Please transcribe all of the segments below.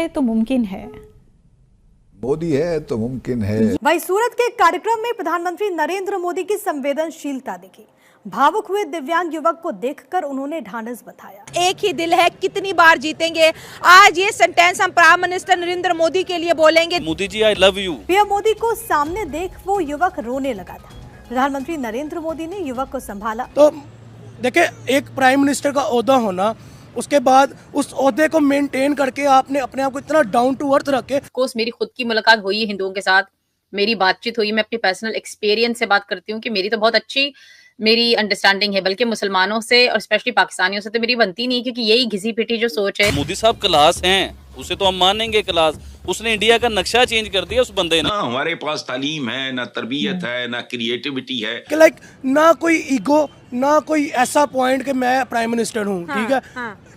तो मुमकिन है। मोदी है तो मुमकिन है। वहीं सूरत के कार्यक्रम में प्रधानमंत्री नरेंद्र मोदी की संवेदनशीलता दिखी। भावुक हुए दिव्यांग युवक को देखकर उन्होंने ढांढस बंधाया। एक ही दिल है, कितनी बार जीतेंगे। आज ये सेंटेंस हम प्राइम मिनिस्टर नरेंद्र मोदी के लिए बोलेंगे। Modi ji, I love you. PM Modi को सामने देख वो युवक रोने लगा था। प्रधानमंत्री नरेंद्र मोदी ने युवक को संभाला। तो देखिए, एक प्राइम मिनिस्टर का ओहदा होना, उसके बाद उस ओहदे को मेंटेन करके आपने अपने आप को इतना डाउन टू अर्थ रखे। कोर्स मेरी खुद की मुलाकात हुई है हिंदुओं के साथ, मेरी बातचीत हुई, मैं अपनी पर्सनल एक्सपीरियंस से बात करती हूँ कि मेरी तो बहुत अच्छी मेरी अंडरस्टैंडिंग है, बल्कि मुसलमानों से और स्पेशली पाकिस्तानियों से तो मेरी बनती नहीं, क्योंकि यही घिसी पिटी जो सोच है। मोदी साहब क्लास हैं, उसे तो हम मानेंगे क्लास। उसने इंडिया का नक्शा चेंज कर दिया उस बंदे ने। ना हमारे पास तालीम है, ना तरबियत है, ना क्रिएटिविटी है, कि लाइक ना कोई ईगो, ना कोई ऐसा पॉइंट कि मैं प्राइम मिनिस्टर हूँ। ठीक है,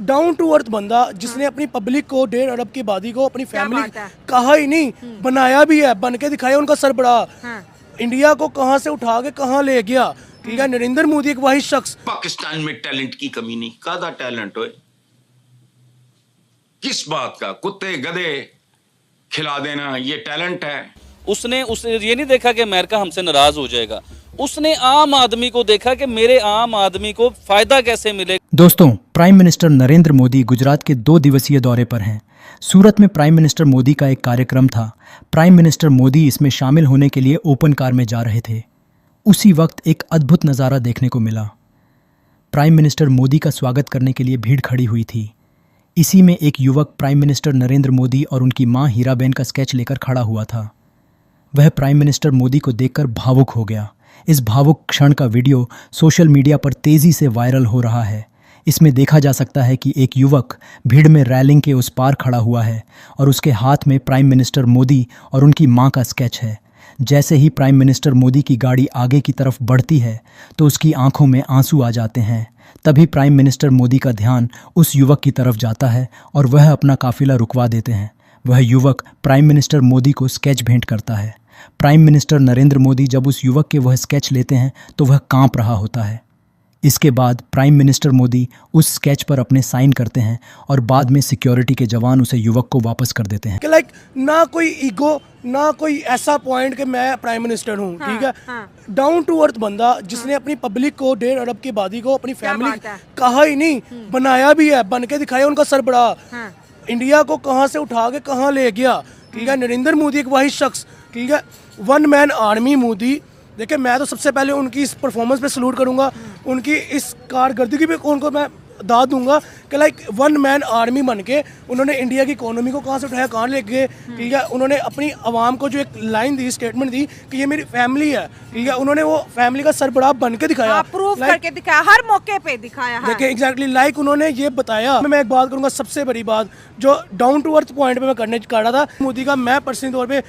डाउन टू अर्थ बंदा जिसने अपनी पब्लिक को 1.5 अरब की आबादी को अपनी फैमिली कहा ही नहीं, बनाया भी है, बन के दिखाया उनका सरबराह। इंडिया को कहाँ से उठा के कहाँ ले गया। ठीक है, नरेंद्र मोदी एक वही शख्स। पाकिस्तान में टैलेंट की कमी नहीं, कादा टैलेंट हो, किस बात का, कुत्ते गधे खिला देना ये टैलेंट है। उसने ये नहीं देखा कि अमेरिका हमसे नाराज हो जाएगा। उसने आम आदमी को देखा कि मेरे आम आदमी को फायदा कैसे मिले। दोस्तों, प्राइम मिनिस्टर नरेंद्र मोदी गुजरात के 2 दिवसीय दौरे पर हैं। सूरत में प्राइम मिनिस्टर मोदी का एक कार्यक्रम था। प्राइम मिनिस्टर मोदी इसमें शामिल होने के लिए ओपन कार में जा रहे थे। उसी वक्त एक अद्भुत नज़ारा देखने को मिला। प्राइम मिनिस्टर मोदी का स्वागत करने के लिए भीड़ खड़ी हुई थी। इसी में एक युवक प्राइम मिनिस्टर नरेंद्र मोदी और उनकी मां हीराबेन का स्केच लेकर खड़ा हुआ था। वह प्राइम मिनिस्टर मोदी को देखकर भावुक हो गया। इस भावुक क्षण का वीडियो सोशल मीडिया पर तेज़ी से वायरल हो रहा है। इसमें देखा जा सकता है कि एक युवक भीड़ में रेलिंग के उस पार खड़ा हुआ है और उसके हाथ में प्राइम मिनिस्टर मोदी और उनकी मां का स्केच है। जैसे ही प्राइम मिनिस्टर मोदी की गाड़ी आगे की तरफ बढ़ती है तो उसकी आंखों में आंसू आ जाते हैं। तभी प्राइम मिनिस्टर मोदी का ध्यान उस युवक की तरफ जाता है और वह अपना काफिला रुकवा देते हैं। वह युवक प्राइम मिनिस्टर मोदी को स्केच भेंट करता है। प्राइम मिनिस्टर नरेंद्र मोदी जब उस युवक के वह स्केच लेते हैं तो वह कांप रहा होता है। इसके बाद प्राइम मिनिस्टर मोदी उस स्केच पर अपने साइन करते हैं और बाद में सिक्योरिटी के जवान उसे युवक को वापस कर देते हैं। कि लाइक ना कोई ईगो, ना कोई ऐसा पॉइंट कि मैं प्राइम मिनिस्टर हूँ। ठीक है, डाउन टू अर्थ बंदा जिसने अपनी पब्लिक को 1.5 अरब की आबादी को अपनी फैमिली कहा ही नहीं, बनाया भी है, बन के दिखाया उनका सरबराह। इंडिया को कहाँ से उठा के कहाँ ले गया। ठीक है, नरेंद्र मोदी एक वही शख्स। ठीक है, वन मैन आर्मी मोदी। देखिए, मैं तो सबसे पहले उनकी इस परफॉर्मेंस पे सलूट करूंगा, उनकी इस कारकर्दगी पे उनको मैं दाद दूंगा कि लाइक वन मैन आर्मी बन के उन्होंने इंडिया की इकोनॉमी को कहाँ से उठाया, कहाँ ले गए। ठीक है, उन्होंने अपनी आवाम को जो एक लाइन दी, स्टेटमेंट दी कि ये मेरी फैमिली है। ठीक है, उन्होंने वो फैमिली का सरबराह बन के दिखाया, प्रूफ करके दिखाया, हर मौके पे दिखाया। देखिए एग्जैक्टली लाइक उन्होंने ये बताया। मैं एक बात करूंगा, सबसे बड़ी बात जो डाउन टू अर्थ पॉइंट पे मैं करने कर रहा था मोदी का, मैं पर्सनली तौर पे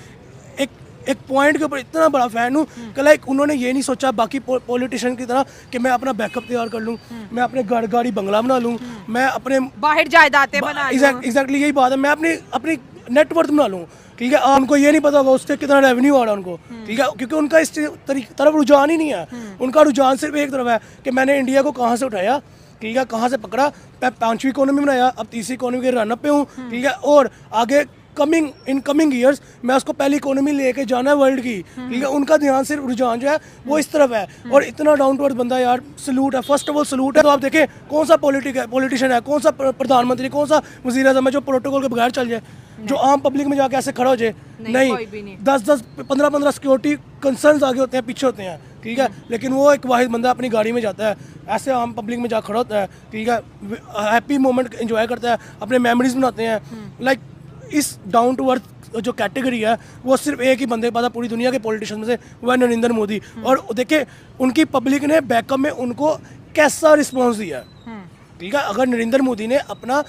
एक पॉइंट के ऊपर इतना बड़ा फैन हूँ कि लाइक उन्होंने ये नहीं सोचा बाकी पॉलिटिशियन की तरह कि मैं अपना बैकअप तैयार कर लूँ, मैं अपने घर गाड़ी बंगला बना लूँ, मैं अपने बाहर जायदादें बना लूँ। एग्जैक्टली यही बात है, मैं अपनी नेटवर्थ बना लूँ। ठीक है, उनको ये नहीं पता होगा उससे कितना रेवेन्यू आ रहा है उनको। ठीक है, क्योंकि उनका इस तरफ रुझान ही नहीं है। उनका रुझान सिर्फ एक तरफ है कि मैंने इंडिया को कहाँ से उठाया। ठीक है, कहाँ से पकड़ा, मैं 5वीं इकोनॉमी बनाया, अब 3री इकोनॉमी के रनअप पे हूँ। ठीक है, और आगे कमिंग ईयर्स मैं उसको पहली इकोनॉमी लेके जाना है वर्ल्ड की। ठीक है, उनका ध्यान सिर्फ रुझान जो है वो इस तरफ है। और इतना डाउन टू अर्थ बंदा यार, सलूट है, फर्स्ट ऑफ ऑल सलूट है। तो आप देखें कौन सा पॉलिटिशियन है, कौन सा प्रधानमंत्री, कौन सा वजीर आज़म है जो प्रोटोकॉल के बगैर चल जाए, जो आम पब्लिक में जाके ऐसे खड़ा हो जाए। नहीं, 10-10, 15-15 सिक्योरिटी कंसर्न्स आगे होते हैं, पीछे होते हैं। ठीक है, लेकिन वो एक वाहिद बंदा अपनी गाड़ी में जाता है, ऐसे आम पब्लिक में जा खड़ा होता है। ठीक है, हैप्पी मोमेंट एंजॉय करता है, अपने मेमोरीज बनाते हैं। लाइक इस डाउन टू अर्थ जो कैटेगरी है वो सिर्फ एक ही बंदे के पास है पूरी दुनिया के पॉलिटिशियन में से, वह नरेंद्र मोदी। और देखिए उनकी पब्लिक ने बैकअप में उनको कैसा रिस्पॉन्स दिया। ठीक है, अगर नरेंद्र मोदी ने अपना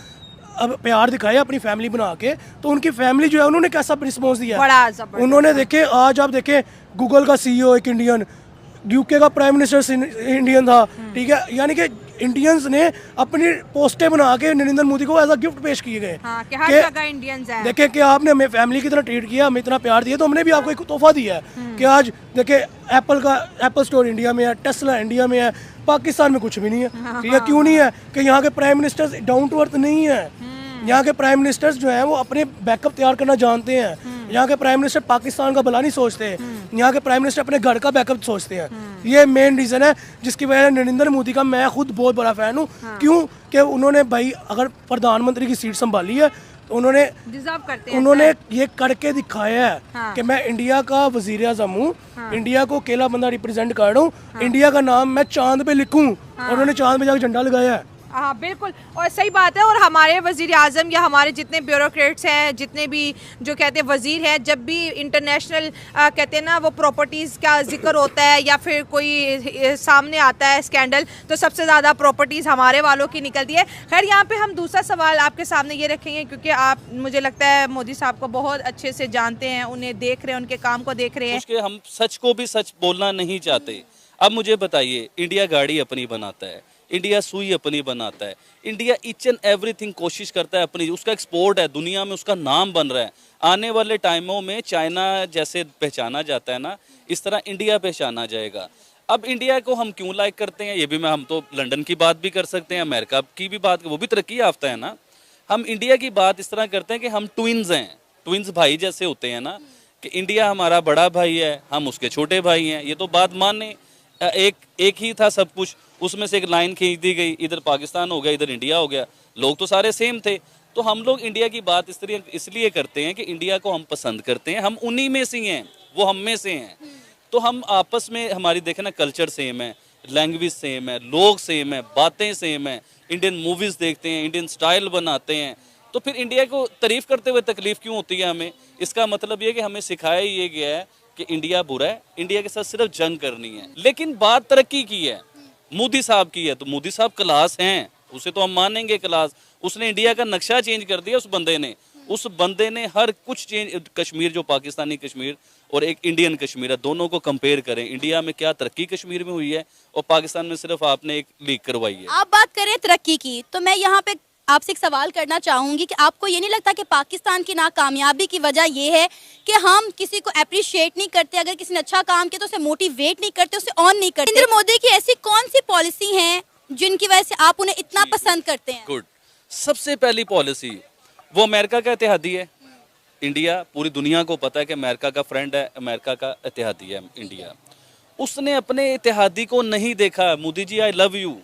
अब प्यार दिखाया अपनी फैमिली बना के, तो उनकी फैमिली जो है उन्होंने कैसा रिस्पॉन्स दिया। उन्होंने देखे, आज आप देखें गूगल का CEO एक इंडियन, यूके का प्राइम मिनिस्टर इंडियन था। ठीक है, यानी कि इंडियंस ने अपनी पोस्टें बना के नरेंद्र मोदी को एज अ गिफ्ट पेश किए गए। हाँ, कि हर जगह इंडियंस हैं। देखें कि आपने हमें फैमिली की तरह ट्रीट किया, हमें इतना प्यार दिया, तो हमने भी आपको एक तोहफा दिया है कि आज देखें एप्पल स्टोर इंडिया में है, टेस्ला इंडिया में है, पाकिस्तान में कुछ भी नहीं है। ठीक है, क्यों नहीं है कि यहाँ के prime minister down to earth नहीं है। यहाँ के प्राइम मिनिस्टर्स जो हैं वो अपने बैकअप तैयार करना जानते हैं। यहाँ के प्राइम मिनिस्टर पाकिस्तान का भला नहीं सोचते, यहाँ के प्राइम मिनिस्टर अपने घर का बैकअप सोचते हैं। ये मेन रीज़न है जिसकी वजह से नरेंद्र मोदी का मैं खुद बहुत बड़ा फ़ैन हूँ। क्यों कि उन्होंने भाई अगर प्रधानमंत्री की सीट संभाली है तो उन्होंने डिजर्व करते हैं, उन्होंने ये करके दिखाया है कि मैं इंडिया का वजीर आज़म हूँ, इंडिया को अकेला बंदा रिप्रेजेंट कर रहा हूँ, इंडिया का नाम मैं चांद पे लिखूँ, और उन्होंने चांद पे जाकर झंडा लगाया है। हाँ बिल्कुल, और सही बात है। और हमारे वज़ीर आज़म या हमारे जितने ब्यूरोक्रेट्स हैं, जितने भी जो कहते हैं वज़ीर हैं, जब भी इंटरनेशनल कहते हैं ना वो प्रॉपर्टीज़ का जिक्र होता है या फिर कोई सामने आता है स्कैंडल, तो सबसे ज़्यादा प्रॉपर्टीज़ हमारे वालों की निकलती है। खैर, यहाँ पे हम दूसरा सवाल आपके सामने ये रखेंगे, क्योंकि आप मुझे लगता है मोदी साहब को बहुत अच्छे से जानते हैं, उन्हें देख रहे हैं, उनके काम को देख रहे हैं। उसके हम सच को भी सच बोलना नहीं चाहते। अब मुझे बताइए, इंडिया गाड़ी अपनी बनाता है, इंडिया सुई अपनी बनाता है, इंडिया ईच एंड एवरीथिंग कोशिश करता है अपनी, उसका एक्सपोर्ट है, दुनिया में उसका नाम बन रहा है। आने वाले टाइमों में चाइना जैसे पहचाना जाता है ना, इस तरह इंडिया पहचाना जाएगा। अब इंडिया को हम क्यों लाइक करते हैं, ये भी हम तो लंदन की बात भी कर सकते हैं, अमेरिका की भी बात, वो भी तरक्की याफ्ता है ना। हम इंडिया की बात इस तरह करते हैं कि हम ट्विन्स हैं, ट्विन्स भाई जैसे होते हैं ना, कि इंडिया हमारा बड़ा भाई है, हम उसके छोटे भाई हैं। ये तो बात माने, एक ही था सब कुछ, उसमें से एक लाइन खींच दी गई, इधर पाकिस्तान हो गया, इधर इंडिया हो गया, लोग तो सारे सेम थे। तो हम लोग इंडिया की बात इसलिए करते हैं कि इंडिया को हम पसंद करते हैं, हम उन्हीं में से हैं, वो हम में से हैं। तो हम आपस में हमारी देखें ना, कल्चर सेम है, लैंग्वेज सेम है, लोग सेम है, बातें सेम है, इंडियन मूवीज़ देखते हैं, इंडियन स्टाइल बनाते हैं, तो फिर इंडिया को तारीफ़ करते हुए तकलीफ़ क्यों होती है हमें? इसका मतलब ये कि हमें सिखाया ये गया है कि इंडिया बुरा है, इंडिया के साथ सिर्फ जंग करनी है। लेकिन बात तरक्की की है, मोदी साहब की है, तो मोदी साहब क्लास हैं, उसे तो हम मानेंगे क्लास। उसने इंडिया का नक्शा चेंज कर दिया, उस बंदे ने हर कुछ चेंज। कश्मीर जो पाकिस्तानी कश्मीर और एक इंडियन कश्मीर है, दोनों को कंपेयर करें, इंडिया में क्या तरक्की कश्मीर में हुई है और पाकिस्तान में सिर्फ आपने एक लीक करवाई है। आप बात करें तरक्की की, तो मैं यहाँ पे आपसे एक सवाल करना चाहूंगी कि आपको ये नहीं लगता कि पाकिस्तान की नाकामयाबी की वजह ये है कि हम किसी को अप्रिशिएट नहीं करते, अगर किसी ने अच्छा काम किया तो उसे मोटिवेट नहीं करते, उसे ऑन नहीं करते? नरेंद्र मोदी की ऐसी कौन सी पॉलिसी है जिनकी वजह से आप उन्हें इतना पसंद करते हैं? गुड। सबसे पहली पॉलिसी, वो अमेरिका का इत्तेहादी है। इंडिया, पूरी दुनिया को पता है कि अमेरिका का फ्रेंड है, अमेरिका का इत्तेहादी है इंडिया। उसने अपने इत्तेहादी को नहीं देखा, Modi ji I love you,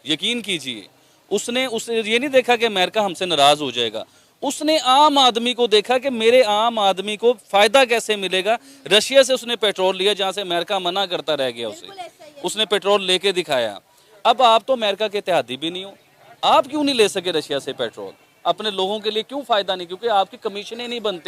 यकीन कीजिए। उसने ये नहीं देखा कि अमेरिका हमसे नाराज हो जाएगा, उसने आम आदमी को देखा कि मेरे आम आदमी को फायदा कैसे मिलेगा। रशिया से उसने पेट्रोल लिया जहां से अमेरिका मना करता रह गया, उसने पेट्रोल लेके दिखाया। अब आप तो अमेरिका के इत्तेहादी भी नहीं हो, आप क्यों नहीं ले सके रशिया से पेट्रोल? अपने लोगों के लिए क्यों फायदा नहीं? क्योंकि आपकी कमीशनें नहीं बनती।